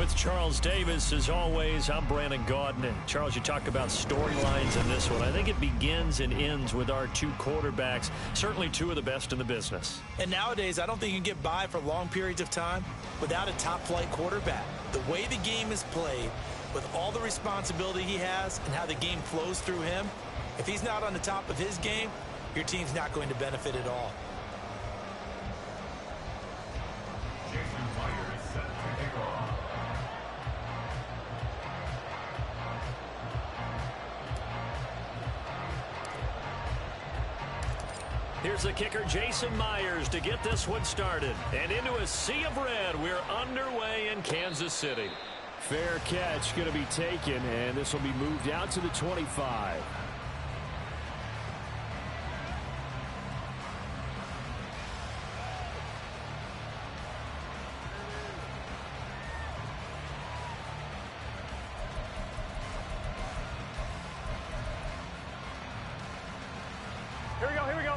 with Charles Davis. As always, I'm Brandon Gaudin. Charles, you talk about storylines in this one. I think it begins and ends with our two quarterbacks, certainly two of the best in the business. And nowadays, I don't think you can get by for long periods of time without a top-flight quarterback. The way the game is played, with all the responsibility he has and how the game flows through him, if he's not on the top of his game, your team's not going to benefit at all. Here's the kicker, Jason Myers, to get this one started. And into a sea of red, we're underway in Kansas City. Fair catch going to be taken, and this will be moved out to the 25. Here we go, here we go.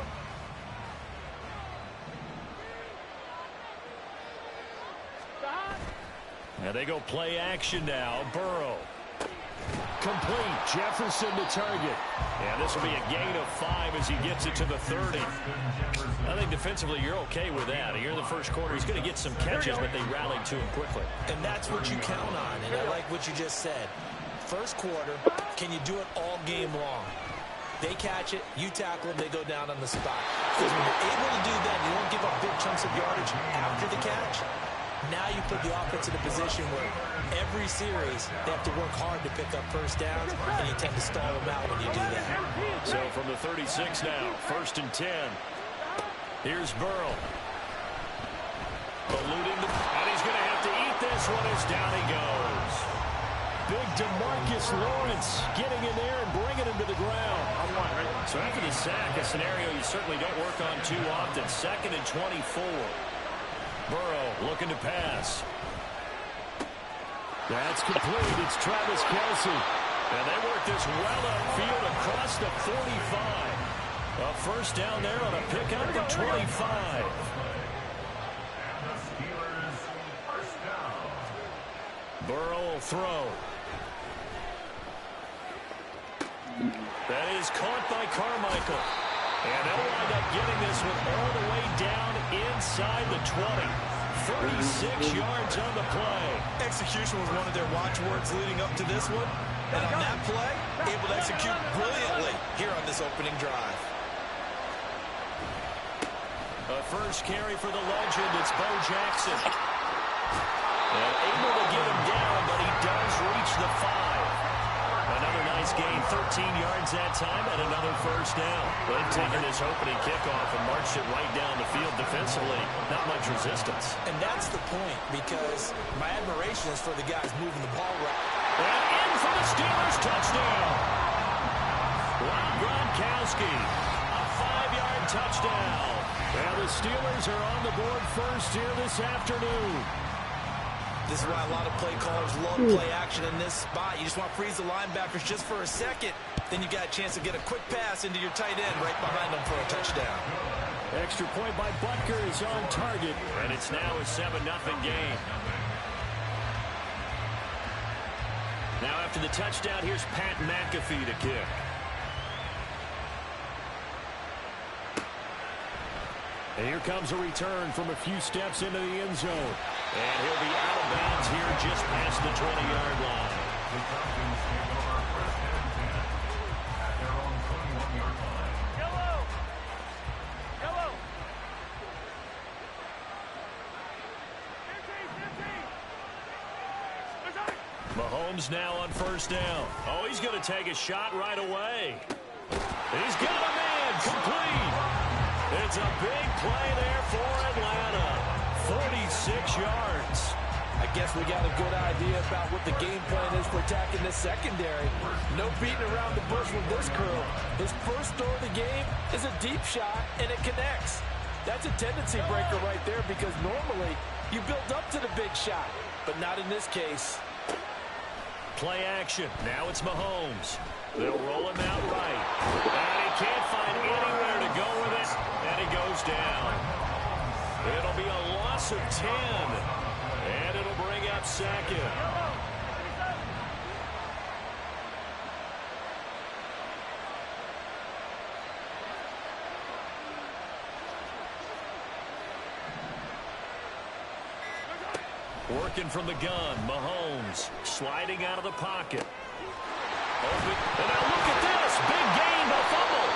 And they go play action now. Burrow. Complete. Jefferson to target. And this will be a gain of 5 as he gets it to the 30. I think defensively you're okay with that. Here in the first quarter, he's going to get some catches, but they rallied to him quickly. And that's what you count on, and I like what you just said. First quarter, can you do it all game long? They catch it, you tackle them, they go down on the spot. Because when you're able to do that, you don't give up big chunks of yardage after the catch. Now you put the offense in a position where every series they have to work hard to pick up first downs, and you tend to stall them out when you do that. So from the 36 now, 1st and 10. Here's Burrow. Eluding and he's going to have to eat this one as down he goes. Big DeMarcus Lawrence getting in there and bringing him to the ground. So after the sack, a scenario you certainly don't work on too often. 2nd and 24. Burrow looking to pass. That's complete. It's Travis Kelce. And they work this well upfield across the 45. A first down there on a pickup of 25. Burrow will throw. That is caught by Carmichael. And they'll wind up getting this one all the way down inside the 20. 36 yards on the play. Execution was one of their watchwords leading up to this one. And on that play, able to execute brilliantly here on this opening drive. A first carry for the legend. It's Bo Jackson. And able to get him down, but he does reach the 5. Another nice gain, 13 yards that time, and another first down. They've taken this opening kickoff and marched it right down the field defensively. Not much resistance. And that's the point, because my admiration is for the guys moving the ball right. And in for the Steelers touchdown. Rob Gronkowski, a 5-yard touchdown. And the Steelers are on the board first here this afternoon. This is why a lot of play callers love play action in this spot. You just want to freeze the linebackers just for a second. Then you got a chance to get a quick pass into your tight end right behind them for a touchdown. Extra point by Butker is on target. And it's now a 7-0 game. Now after the touchdown, here's Pat McAfee to kick. And here comes a return from a few steps into the end zone. And he'll be out of bounds here just past the 20-yard line. Yellow. Mahomes now on first down. Oh, he's going to take a shot right away. He's got a man complete. It's a big play there for Atlanta. 46 yards. I guess we got a good idea about what the game plan is for attacking this secondary. No beating around the bush with this crew. His first throw of the game is a deep shot, and it connects. That's a tendency breaker right there, because normally you build up to the big shot, but not in this case. Play action. Now it's Mahomes. They'll roll him out right. And he can't find anywhere to go with it, and he goes down. It'll be a loss of 10. And it'll bring out up second. Working from the gun, Mahomes sliding out of the pocket. Open. And now look at this. Big gain, a fumble.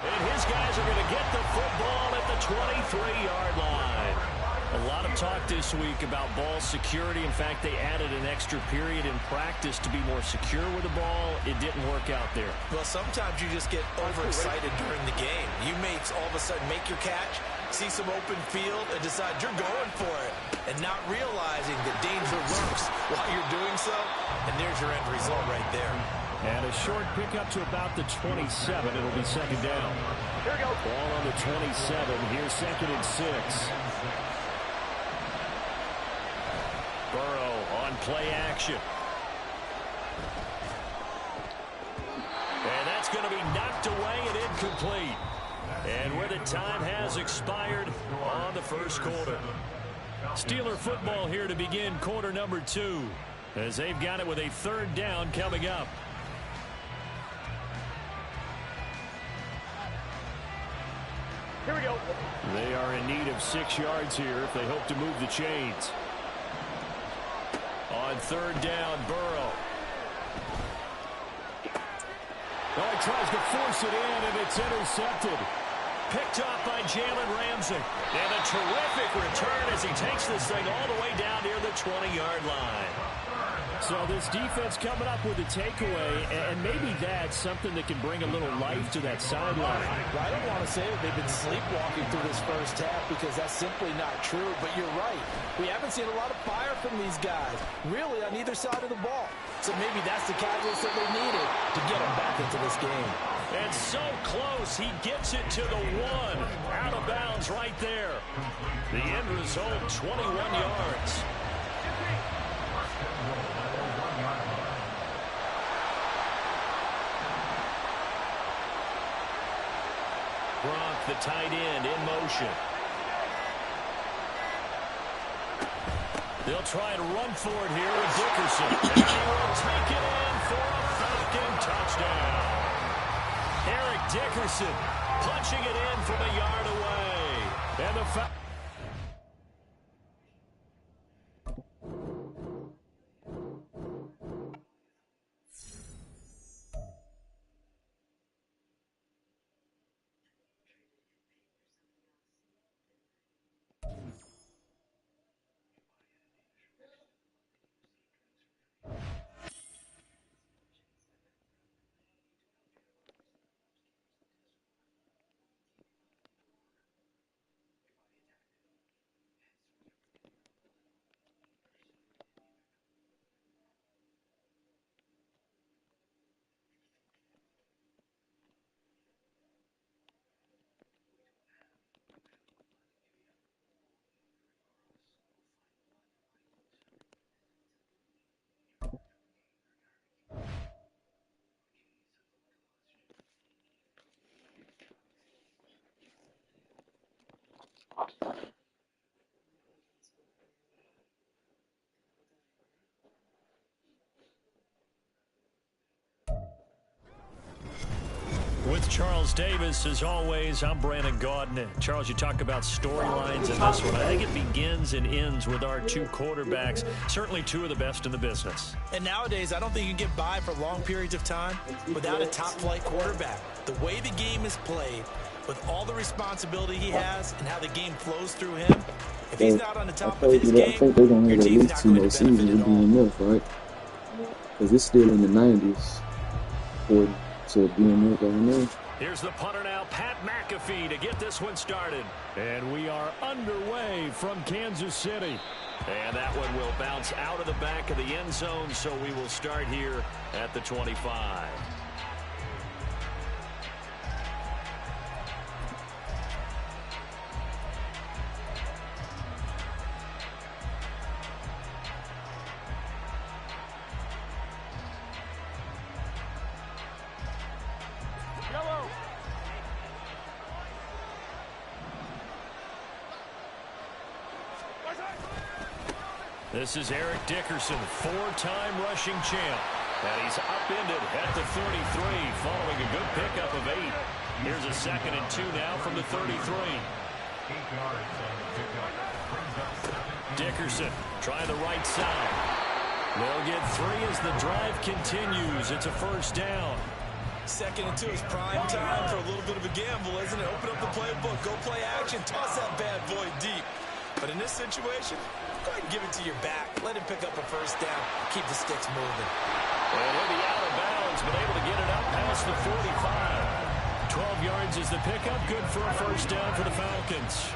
And his guys are going to get the football at the 23-yard line. A lot of talk this week about ball security. In fact, they added an extra period in practice to be more secure with the ball. It didn't work out there. Well, sometimes you just get overexcited during the game. You may all of a sudden make your catch, see some open field, and decide you're going for it, and not realizing that danger lurks while you're doing so, and there's your end result right there. And a short pickup to about the 27. It'll be second down. Here we go. Ball on the 27. Here's second and 6. Burrow on play action. And that's going to be knocked away and incomplete. And where the time has expired on the first quarter. Steeler football here to begin quarter number 2, as they've got it with a third down coming up. Here we go. They are in need of 6 yards here if they hope to move the chains. On third down, Burrow. Oh, he tries to force it in, and it's intercepted. Picked off by Jalen Ramsey. And a terrific return as he takes this thing all the way down near the 20-yard line. So this defense coming up with a takeaway, and maybe that's something that can bring a little life to that sideline. Well, I don't want to say that they've been sleepwalking through this first half, because that's simply not true, but you're right. We haven't seen a lot of fire from these guys, really, on either side of the ball. So maybe that's the catalyst that they needed to get them back into this game. And so close, he gets it to the 1. Out of bounds right there. The end result, 21 yards. Gronk, the tight end, in motion. They'll try to run for it here with Dickerson. And he will take it in for a Falcon touchdown. Eric Dickerson punching it in from a yard away. And the With Charles Davis, as always, I'm Brandon Gaudin. Charles, you talk about storylines in this one. I think it begins and ends with our two quarterbacks, certainly two of the best in the business. And nowadays, I don't think you can get by for long periods of time without a top-flight quarterback. The way the game is played, with all the responsibility he has and how the game flows through him, if he's not on the top of his game, I think they're going to your have at team's least not 2 going more to seasons benefit of at all. being enough, right? Because it's still in the 90s for to being up right now. Here's the punter now, Pat McAfee, to get this one started. And we are underway from Kansas City. And that one will bounce out of the back of the end zone, so we will start here at the 25. This is Eric Dickerson, four-time rushing champ. And he's upended at the 33 following a good pickup of 8. Here's a 2nd and 2 now from the 33. Dickerson trying the right side. They'll get 3 as the drive continues. It's a first down. 2nd and 2 is prime time for a little bit of a gamble, isn't it? Open up the playbook, go play action, toss that bad boy deep. But in this situation, go ahead and give it to your back. Let him pick up a first down. Keep the sticks moving. And he'll be out of bounds, but able to get it up past the 45. 12 yards is the pickup. Good for a first down for the Falcons.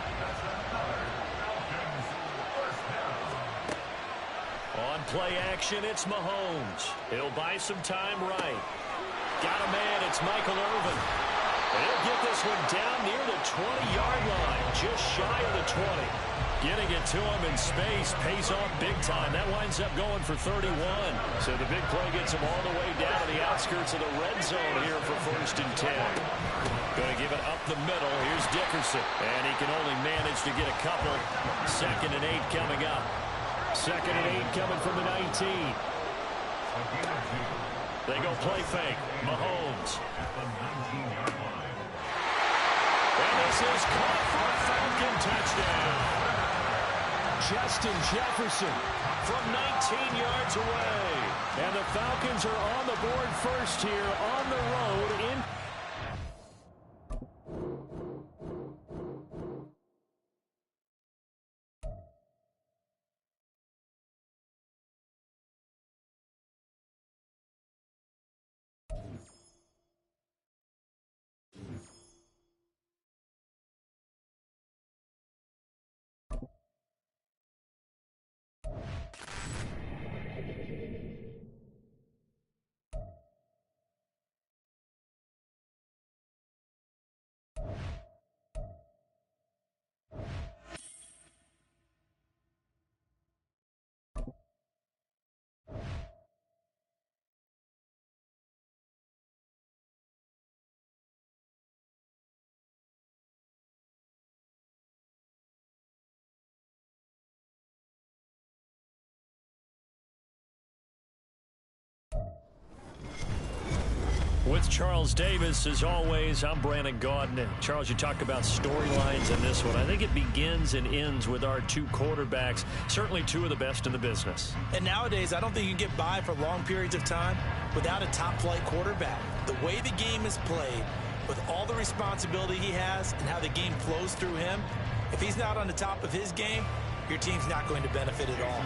On play action, it's Mahomes. He'll buy some time right. Got a man, it's Michael Irvin. And he'll get this one down near the 20-yard line, just shy of the 20. Getting it to him in space pays off big time. That winds up going for 31. So the big play gets him all the way down to the outskirts of the red zone here for 1st and 10. Going to give it up the middle. Here's Dickerson. And he can only manage to get a couple. 2nd and 8 coming up. 2nd and 8 coming from the 19. They go play fake. Mahomes. And this is caught for a Falcon touchdown. Justin Jefferson from 19 yards away. And the Falcons are on the board first here on the road in. With Charles Davis, as always, I'm Brandon Gaudin. And Charles, you talked about storylines in this one. I think it begins and ends with our 2 quarterbacks, certainly 2 of the best in the business. And nowadays, I don't think you can get by for long periods of time without a top-flight quarterback. The way the game is played, with all the responsibility he has and how the game flows through him, if he's not on the top of his game, your team's not going to benefit at all.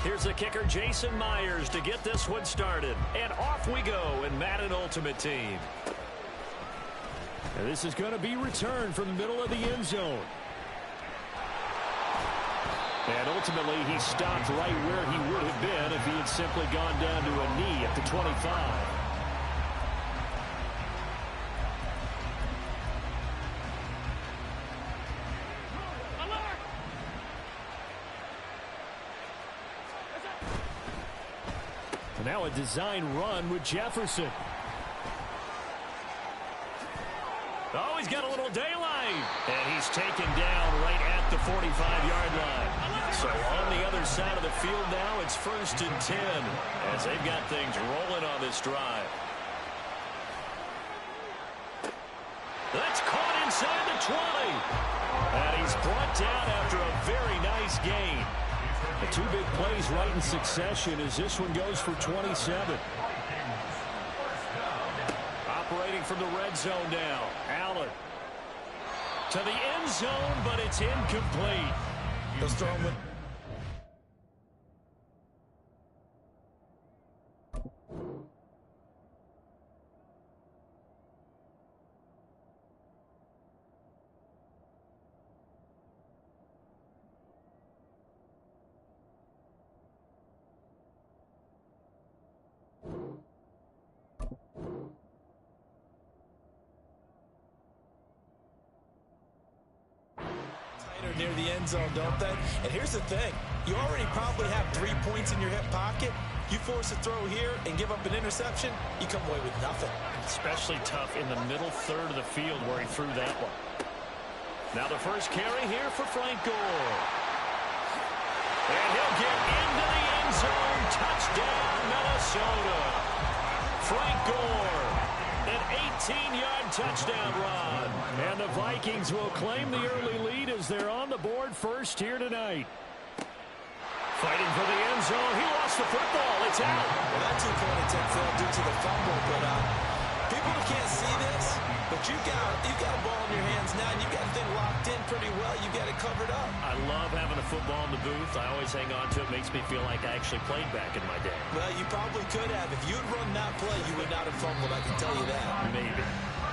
Here's the kicker, Jason Myers, to get this one started. And off we go in Madden Ultimate Team. And this is going to be returned from the middle of the end zone. And ultimately, he stopped right where he would have been if he had simply gone down to a knee at the 25. Now a design run with Jefferson. Oh, he's got a little daylight. And he's taken down right at the 45-yard line. So on the other side of the field now, it's 1st and 10 as they've got things rolling on this drive. That's caught inside the 20. And he's brought down after a very nice gain. The 2 big plays right in succession as this one goes for 27. Operating from the red zone now. Allen to the end zone, but it's incomplete. He'll throw him with... near the end zone, don't they? And here's the thing. You already probably have 3 points in your hip pocket. You force a throw here and give up an interception, you come away with nothing. Especially tough in the middle third of the field where he threw that one. Now the first carry here for Frank Gore. And he'll get into the end zone. Touchdown, Minnesota. Frank Gore, an 18-yard touchdown run. And the Vikings will claim the early lead as they're on the board first here tonight. Fighting for the end zone. He lost the football. It's out. Well, that two-point attempt failed due to the fumble, but people can't see this, but you've got a ball in your hands now, and you've got the thing locked in pretty well. You've got it covered up. I love having a football in the booth. I always hang on to it. Makes me feel like I actually played back in my day. Well, you probably could have. If you'd run that play, you would not have fumbled, I can tell you that. Maybe.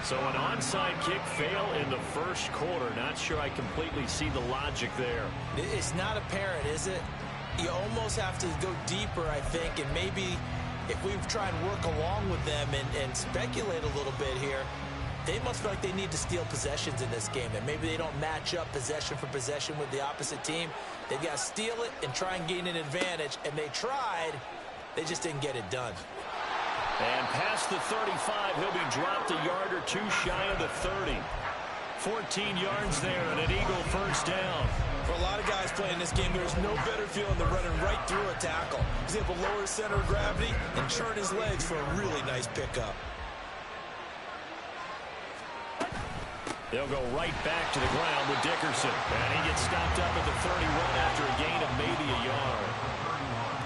So an onside kick fail in the first quarter. Not sure I completely see the logic there. It's not apparent, is it? You almost have to go deeper, I think, and maybe if we try and work along with them and speculate a little bit here, they must feel like they need to steal possessions in this game, and maybe they don't match up possession for possession with the opposite team. They've got to steal it and try and gain an advantage, and they tried. They just didn't get it done. And past the 35, he'll be dropped a yard or two shy of the 30. 14 yards there and an Eagle first down. For a lot of guys playing this game, there's no better feeling than running right through a tackle. He's able to lower his center of gravity and churn his legs for a really nice pickup. They'll go right back to the ground with Dickerson. And he gets stopped up at the 31 after a gain of maybe a yard.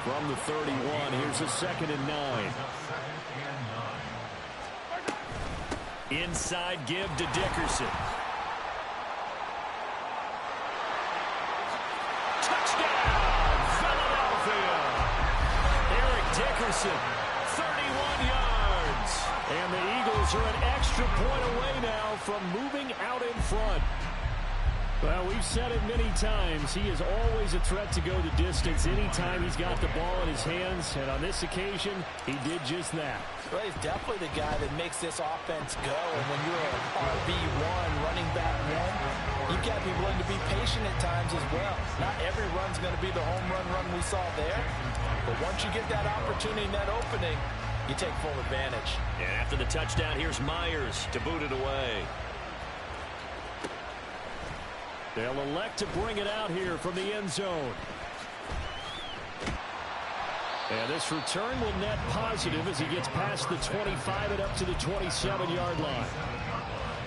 From the 31, here's a 2nd and 9. Inside give to Dickerson. Touchdown, Philadelphia. Eric Dickerson, 31 yards. And the Eagles are an extra point away now from moving out in front. Well, we've said it many times. He is always a threat to go the distance anytime he's got the ball in his hands. And on this occasion, he did just that. Well, he's definitely the guy that makes this offense go. And when you're an RB1, running back one, you've got to be willing to be patient at times as well. Not every run's going to be the home run we saw there. But once you get that opportunity, that opening, you take full advantage. And after the touchdown, here's Myers to boot it away. They'll elect to bring it out here from the end zone. And this return will net positive as he gets past the 25 and up to the 27-yard line.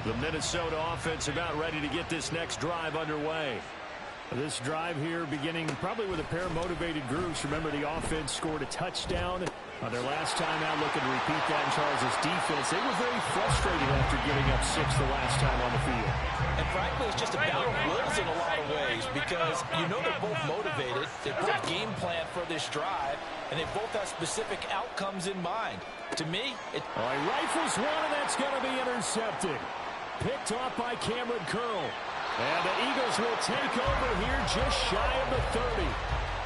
The Minnesota offense about ready to get this next drive underway. This drive here beginning probably with a pair of motivated groups. Remember, the offense scored a touchdown on their last time out, looking to repeat that in Charles' defense. They were very frustrated after giving up 6 the last time on the field. And frankly, it's just a battle of wills in a lot of ways because you know they're both motivated. They both game plan for this drive, and they both have specific outcomes in mind. To me, he rifles one, and that's going to be intercepted. Picked off by Cameron Curl. And the Eagles will take over here just shy of the 30.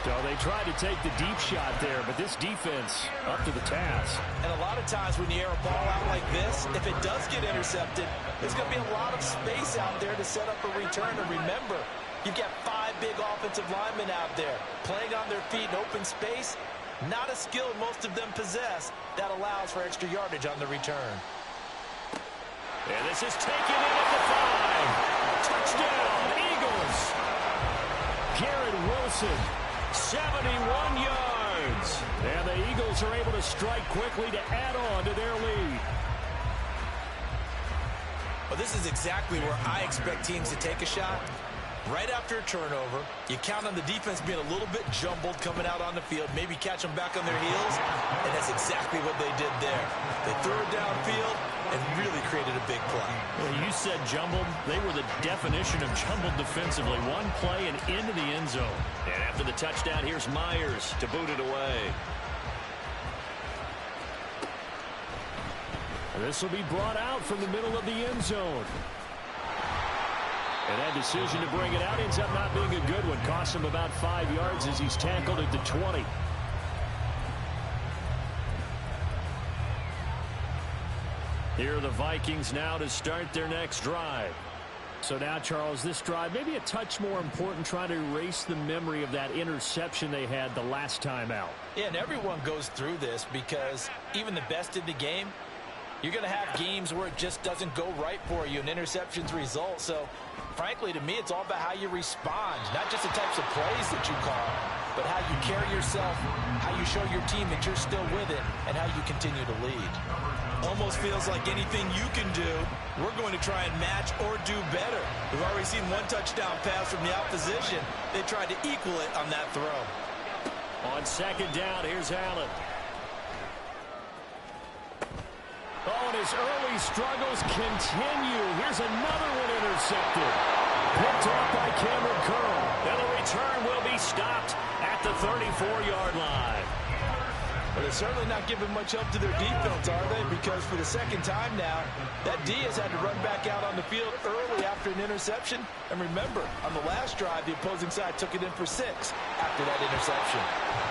So they tried to take the deep shot there, but this defense up to the task. And a lot of times when you air a ball out like this, if it does get intercepted, there's going to be a lot of space out there to set up a return. And remember, you've got 5 big offensive linemen out there playing on their feet in open space. Not a skill most of them possess that allows for extra yardage on the return. And this is taken in at the 5. Touchdown, Eagles. Garrett Wilson. 71 yards. And the Eagles are able to strike quickly to add on to their lead. Well, this is exactly where I expect teams to take a shot. Right after a turnover, you count on the defense being a little bit jumbled coming out on the field, maybe catch them back on their heels, and that's exactly what they did there. They threw it downfield and really created a big play. Well, you said jumbled. They were the definition of jumbled defensively. One play and into the end zone. And after the touchdown, here's Myers to boot it away. This will be brought out from the middle of the end zone. And that decision to bring it out ends up not being a good one. Cost him about 5 yards as he's tackled at the 20. Here are the Vikings now to start their next drive. So now, Charles, this drive maybe a touch more important, trying to erase the memory of that interception they had the last time out. Yeah, and everyone goes through this because even the best in the game, you're going to have games where it just doesn't go right for you, and interceptions result. So, frankly, to me, it's all about how you respond, not just the types of plays that you call, but how you carry yourself, how you show your team that you're still with it, and how you continue to lead. Almost feels like anything you can do, we're going to try and match or do better. We've already seen one touchdown pass from the opposition. They tried to equal it on that throw. On second down, here's Allen. Oh, and his early struggles continue. Here's another one intercepted. Picked off by Cameron Curl. And the return will be stopped at the 34-yard line. Well, they're certainly not giving much help to their defense, are they? Because for the second time now, that D has had to run back out on the field early after an interception. And remember, on the last drive, the opposing side took it in for 6 after that interception.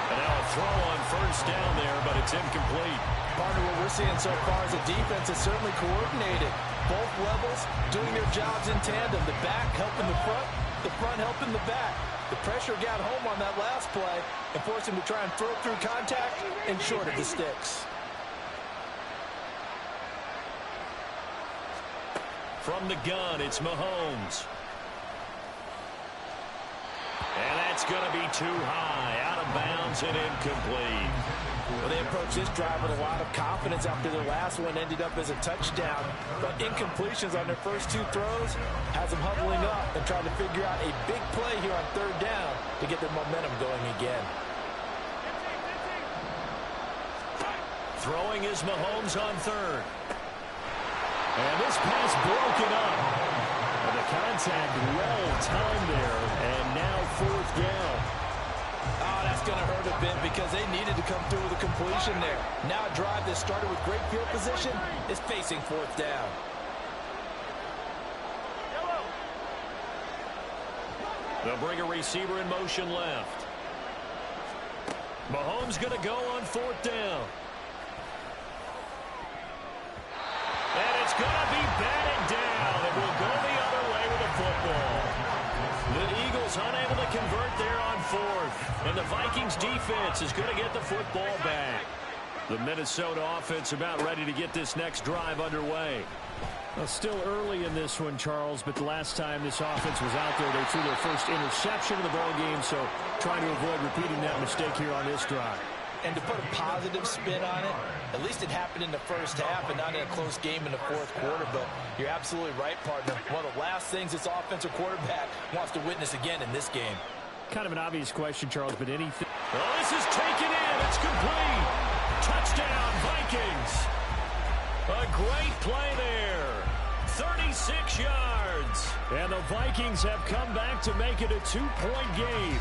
And now a throw on first down there, but it's incomplete. Partner, what we're seeing so far is the defense is certainly coordinated. Both levels doing their jobs in tandem. The back helping the front helping the back. The pressure got home on that last play and forced him to try and throw through contact and short of the sticks. From the gun, it's Mahomes. And that's going to be too high, out of bounds and incomplete. Well, they approached this drive with a lot of confidence after their last one ended up as a touchdown. But incompletions on their first 2 throws has them huddling up and trying to figure out a big play here on third down to get their momentum going again. Throwing is Mahomes on third. And this pass broken up. And the contact well timed there. And now fourth down. Oh, that's going to hurt a bit because they needed to come through with a completion there. Now a drive that started with great field position is facing fourth down. They'll bring a receiver in motion left. Mahomes going to go on fourth down. And it's going to be batted down. It will go the other way with the football. The Eagles unable to convert there on fourth. And the Vikings defense is going to get the football back. The Minnesota offense about ready to get this next drive underway. Well, still early in this one, Charles, but the last time this offense was out there, they threw their first interception of the ball game, so trying to avoid repeating that mistake here on this drive. And to put a positive spin on it, at least it happened in the first half and not in a close game in the fourth quarter. But you're absolutely right, partner. One of the last things this offensive quarterback wants to witness again in this game. Kind of an obvious question, Charles, but anything. Oh, this is taken in. It's complete. Touchdown, Vikings. A great play there. 36 yards. And the Vikings have come back to make it a 2-point game.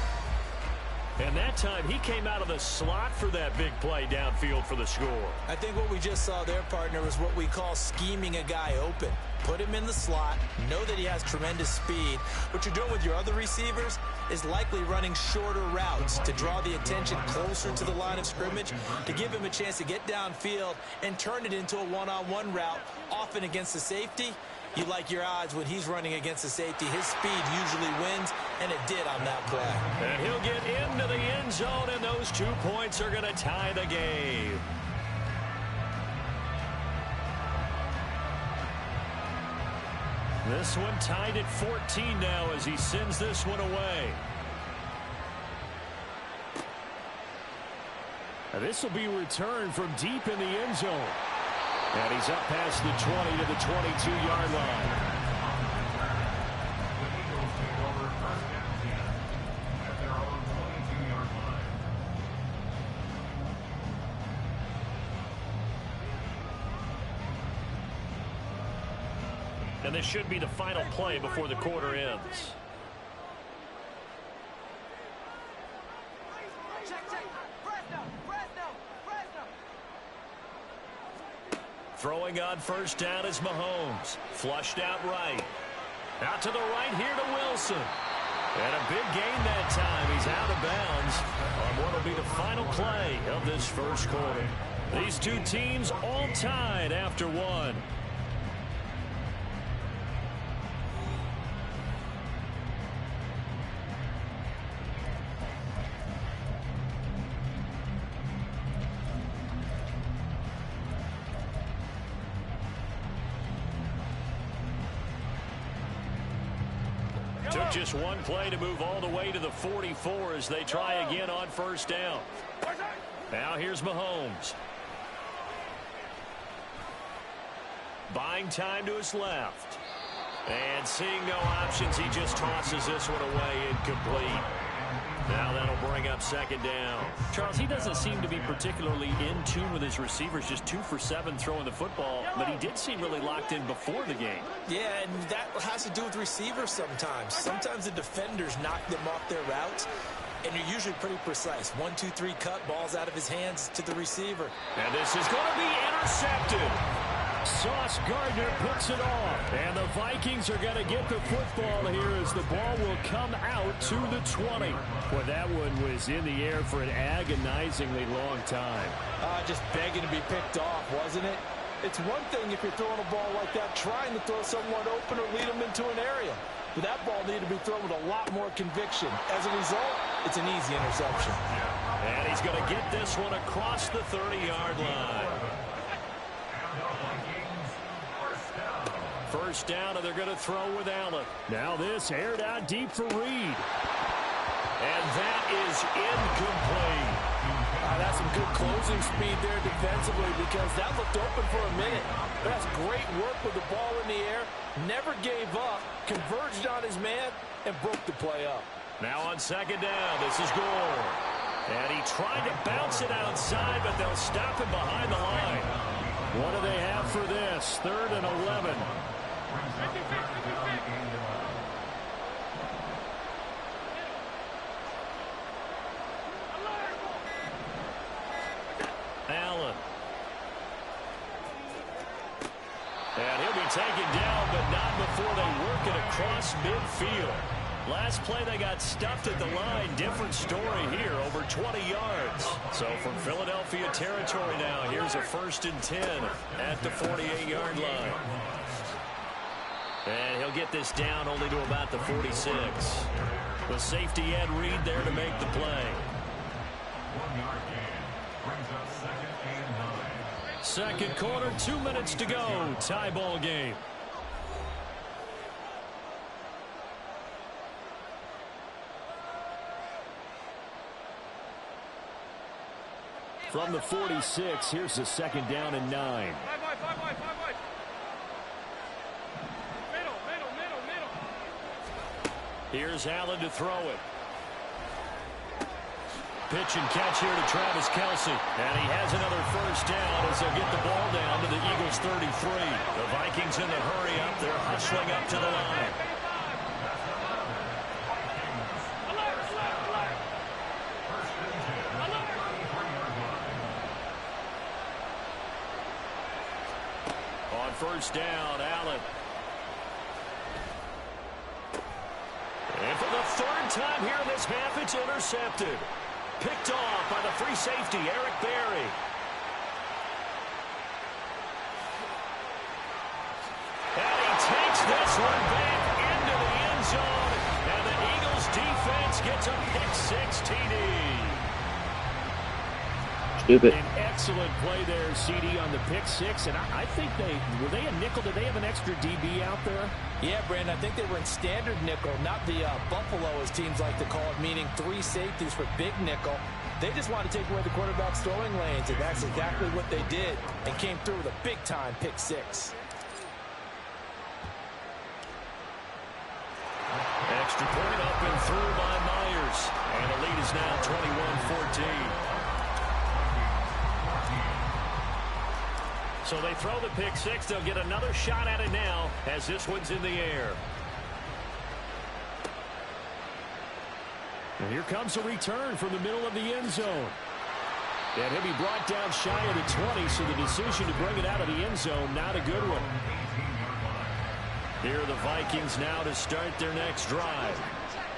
And that time, he came out of the slot for that big play downfield for the score. I think what we just saw there, partner, is what we call scheming a guy open. Put him in the slot, know that he has tremendous speed. What you're doing with your other receivers is likely running shorter routes to draw the attention closer to the line of scrimmage, to give him a chance to get downfield and turn it into a one-on-one route, often against the safety. You like your odds when he's running against the safety. His speed usually wins, and it did on that play. And he'll get into the end zone, and those 2 points are going to tie the game. This one tied at 14 now as he sends this one away. And this will be returned from deep in the end zone. And he's up past the 20 to the 22-yard line. And this should be the final play before the quarter ends. Throwing on first down is Mahomes. Flushed out right. Out to the right here to Wilson. And a big gain that time. He's out of bounds on what will be the final play of this first quarter. These two teams all tied after one. Just one play to move all the way to the 44 as they try again on first down. Now here's Mahomes. Buying time to his left. And seeing no options, he just tosses this one away incomplete. Now that'll bring up second down. Charles, he doesn't seem to be particularly in tune with his receivers, just 2 for 7 throwing the football, but he did seem really locked in before the game. Yeah, and that has to do with receivers sometimes. Sometimes the defenders knock them off their routes, and you're usually pretty precise. 1, 2, 3 cut, balls out of his hands to the receiver. And this is going to be intercepted. Sauce Gardner picks it off. And the Vikings are going to get the football here as the ball will come out to the 20. Well, that one was in the air for an agonizingly long time. Just begging to be picked off, wasn't it? It's one thing if you're throwing a ball like that, trying to throw someone open or lead them into an area. But that ball needed to be thrown with a lot more conviction. As a result, it's an easy interception. And he's going to get this one across the 30-yard line. First down, and they're going to throw with Allen. Now this aired out deep for Reed. And that is incomplete. That's some good closing speed there defensively because that looked open for a minute. That's great work with the ball in the air. Never gave up, converged on his man, and broke the play up. Now on second down, this is Gore. And he tried to bounce it outside, but they'll stop him behind the line. What do they have for this? 3rd and 11. Allen. And he'll be taken down, but not before they work it across midfield. Last play, they got stuffed at the line. Different story here, over 20 yards. So from Philadelphia territory now, here's a 1st and 10 at the 48-yard line. And he'll get this down only to about the 46. With safety Ed Reed there to make the play. 1-yard gain brings up 2nd and 9. Second quarter, 2 minutes to go. Tie ball game. From the 46, here's the 2nd down and 9. Here's Allen to throw it. Pitch and catch here to Travis Kelce. And he has another first down as they'll get the ball down to the Eagles' 33. The Vikings in the hurry up. They're hustling up to the line. On first down, Allen. And for the 3rd time here in this half, it's intercepted. Picked off by the free safety, Eric Berry. And he takes this one back into the end zone. And the Eagles defense gets a pick-6 TD. An excellent play there, CD, on the pick-6. And I think were they a nickel? Did they have an extra DB out there? Yeah, Brandon, I think they were in standard nickel, not the Buffalo, as teams like to call it, meaning 3 safeties for big nickel. They just want to take away the quarterback's throwing lanes, and that's exactly what they did, and came through with a big-time pick-6. Extra point up and through by Myers. And the lead is now 21-14. So they throw the pick-6. They'll get another shot at it now as this one's in the air. And here comes a return from the middle of the end zone. And he'll be brought down shy of the 20, so the decision to bring it out of the end zone, not a good one. Here are the Vikings now to start their next drive.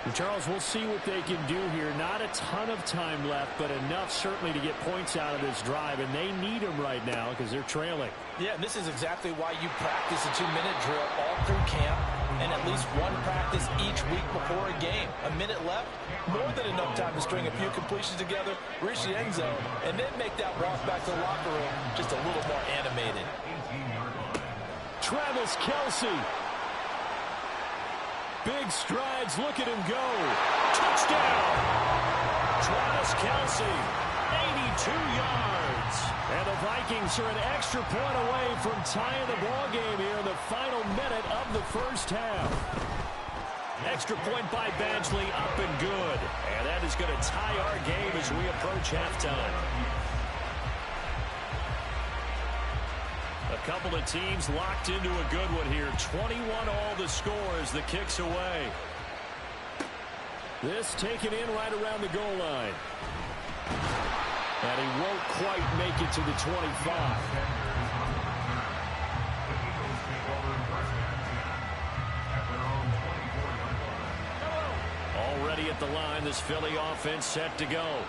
And Charles, we'll see what they can do here. Not a ton of time left, but enough certainly to get points out of this drive, and they need them right now because they're trailing. Yeah, and this is exactly why you practice a 2-minute drill all through camp and at least one practice each week before a game. A minute left, more than enough time to string a few completions together, reach the end zone, and then make that walk back to the locker room just a little more animated. big strides. Look at him go. Touchdown! Travis Kelce, 82 yards. And the Vikings are an extra point away from tying the ball game here in the final minute of the first half. Extra point by Badgley, up and good. And that is going to tie our game as we approach halftime. A couple of teams locked into a good one here. 21 all the score as the kick's away. This taken in right around the goal line. And he won't quite make it to the 25. Already at the line, this Philly offense set to go.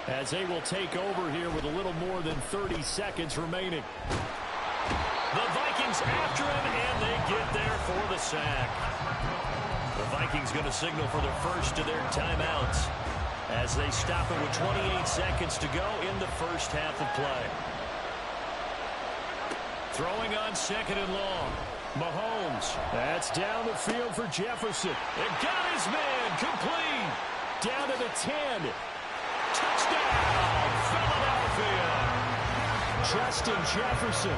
As they will take over here with a little more than 30 seconds remaining. The Vikings after him, and they get there for the sack. The Vikings going to signal for the first of their timeouts as they stop it with 28 seconds to go in the first half of play. Throwing on second and long. Mahomes. That's down the field for Jefferson. It got his man complete. Down to the 10. Touchdown, Philadelphia. Justin Jefferson.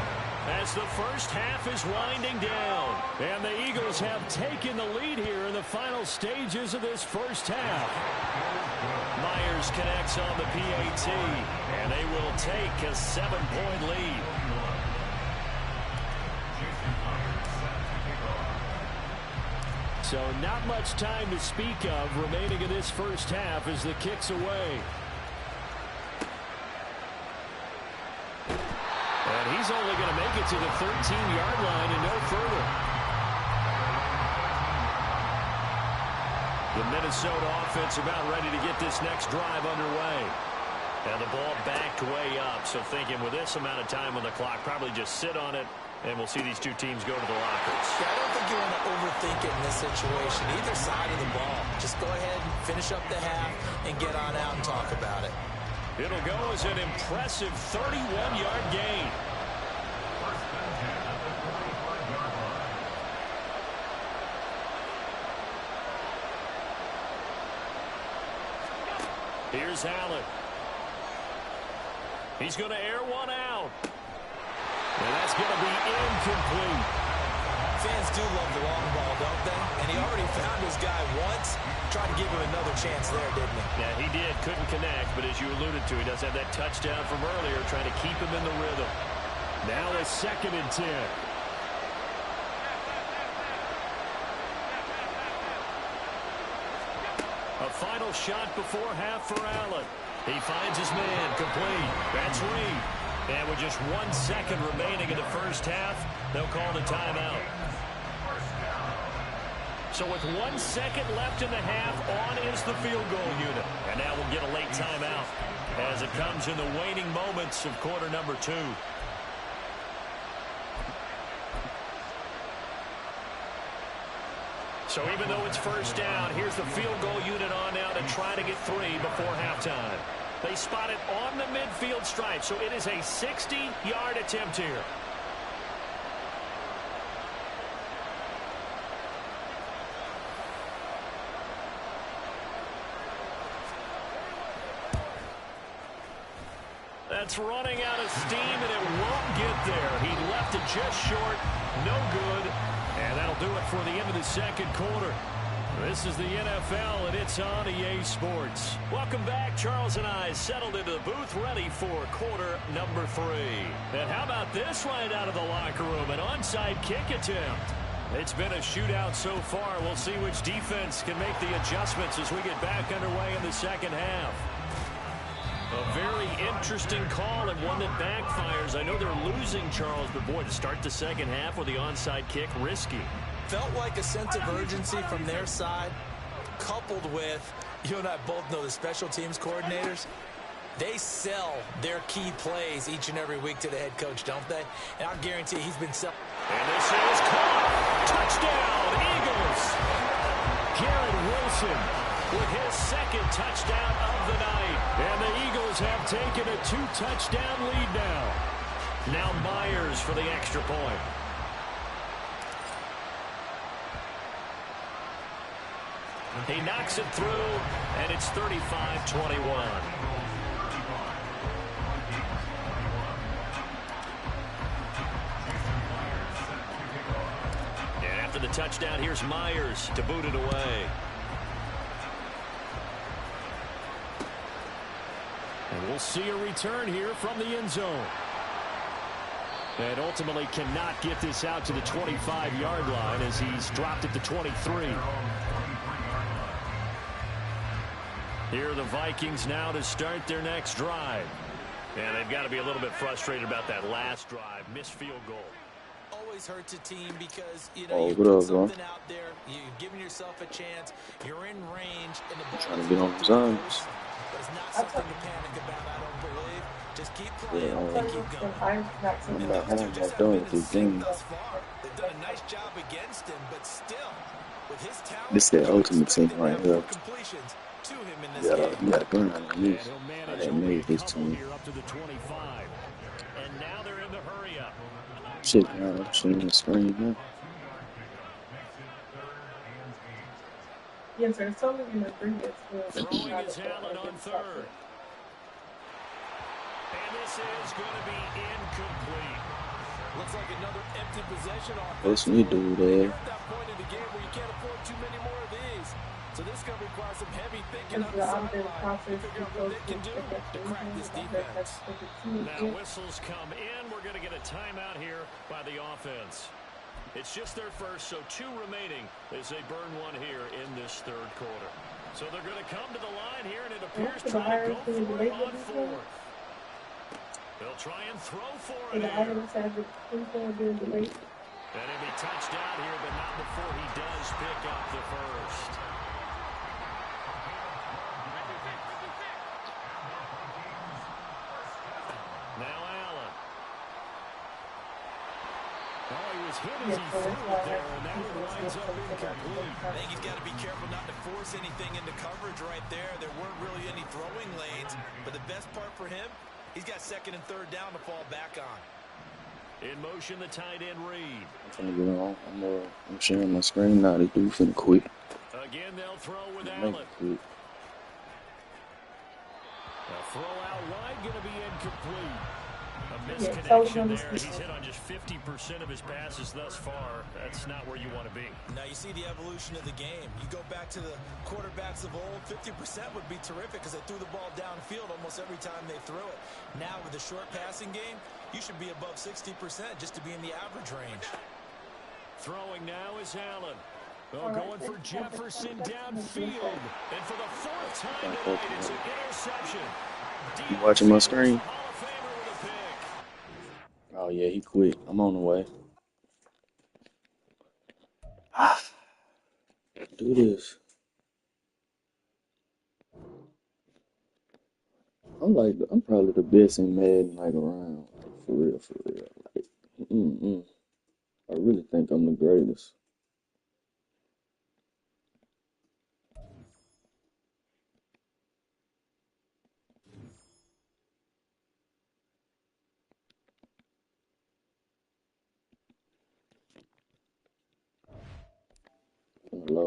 As the first half is winding down. And the Eagles have taken the lead here in the final stages of this first half. Myers connects on the PAT, and they will take a 7-point lead. So not much time to speak of remaining in this first half as the kick's away. And he's only going to make it to the 13-yard line and no further. The Minnesota offense about ready to get this next drive underway. And the ball backed way up, so thinking with this amount of time on the clock, probably just sit on it, and we'll see these two teams go to the lockers. Yeah, I don't think you want to overthink it in this situation, either side of the ball. Just go ahead and finish up the half and get on out and talk about it. It'll go as an impressive 31-yard gain. Here's Allen. He's going to air one out. And that's going to be incomplete. Fans do love the long ball, don't they? And he already found his guy once. Tried to give him another chance there, didn't he? Yeah, he did. Couldn't connect, but as you alluded to, he does have that touchdown from earlier, trying to keep him in the rhythm. Now a 2nd and 10. A final shot before half for Allen. He finds his man, complete. That's Reed. And with just 1 second remaining in the first half, they'll call the timeout. So with 1 second left in the half, on is the field goal unit. And now we'll get a late timeout as it comes in the waning moments of quarter number 2. So even though it's first down, here's the field goal unit on now to try to get 3 before halftime. They spot it on the midfield stripe, so it is a 60-yard attempt here. That's running out of steam, and it won't get there. He left it just short, no good, and that'll do it for the end of the second quarter. This is the NFL, and it's on EA Sports. Welcome back. Charles and I settled into the booth, ready for quarter number 3. And how about this right out of the locker room? An onside kick attempt. It's been a shootout so far. We'll see which defense can make the adjustments as we get back underway in the second half. A very interesting call and one that backfires. I know they're losing, Charles, but boy, to start the second half with the onside kick, risky. Felt like a sense of urgency from their side, coupled with, you and I both know the special teams coordinators, they sell their key plays each and every week to the head coach, don't they? And I guarantee he's been selling. And this is caught. Touchdown, Eagles. Garrett Wilson with his second touchdown of the night. And the Eagles have taken a 2-touchdown lead now. Now Myers for the extra point. He knocks it through, and it's 35-21. And after the touchdown, here's Myers to boot it away. And we'll see a return here from the end zone. And ultimately cannot get this out to the 25-yard line as he's dropped it to 23. Here are the Vikings now to start their next drive. And they've got to be a little bit frustrated about that last drive. Missed field goal. Always hurts a team because, you Oh, know, you what put up, bro? something out there, you're giving yourself a chance, you're in range, and the ball Trying to is get on going the through zones. post. But it's not something to panic about, I don't believe. Just keep playing Yeah, and keep going. I'm And not these two home. just I'm haven't done been with in this sync game. thus far. They've done a nice job against him, but still, with his talent, This is the you ultimate expect team to right have here. more completions to him in this You gotta grind on And this. he'll I manage didn't only made a this couple team. here up to the 25. And now they're in the hurry-up. Shit, man, I'm seeing the screen now. Yes, sir. So in the previous Throwing is Allen on third. And this is going to be incomplete. Looks like another empty possession That's me, offensively. dude. You're at that point in the game where you can't afford too many more of these. So this is going to require some heavy thinking on the sideline to figure out what they can do to crack this defense. Now whistles come in. We're going to get a timeout here by the offense. It's just their first, so 2 remaining as they burn one here in this third quarter. So they're going to come to the line here, and it appears trying to go for it on fourth. They'll try and throw for it here. And he'll be touched down here, but not before he does pick up the first. Now Allen. Oh, he was hit as he threw it there, and that one winds up incomplete. I think he's got to be careful not to force anything into coverage right there. There weren't really any throwing lanes, but the best part for him, he's got second and third down to fall back on. In motion, the tight end Reed. I'm finna get on. I'm sharing my screen now. This dude finna quit. Again, they'll throw with Make Allen. it quit. A throw out wide, going to be incomplete. A misconnection there. He's hit on just 50% of his passes thus far. That's not where you want to be. Now you see the evolution of the game. You go back to the quarterbacks of old, 50% would be terrific because they threw the ball downfield almost every time they threw it. Now with the short passing game, you should be above 60% just to be in the average range. Throwing now is Allen. Oh, going for Jefferson downfield. And for the 4th time tonight, it's an interception. You watching my screen? Oh, yeah, he quit. I'm on the way. Do this. I'm probably the best in Madden, like, around. For real. Like, I really think I'm the greatest.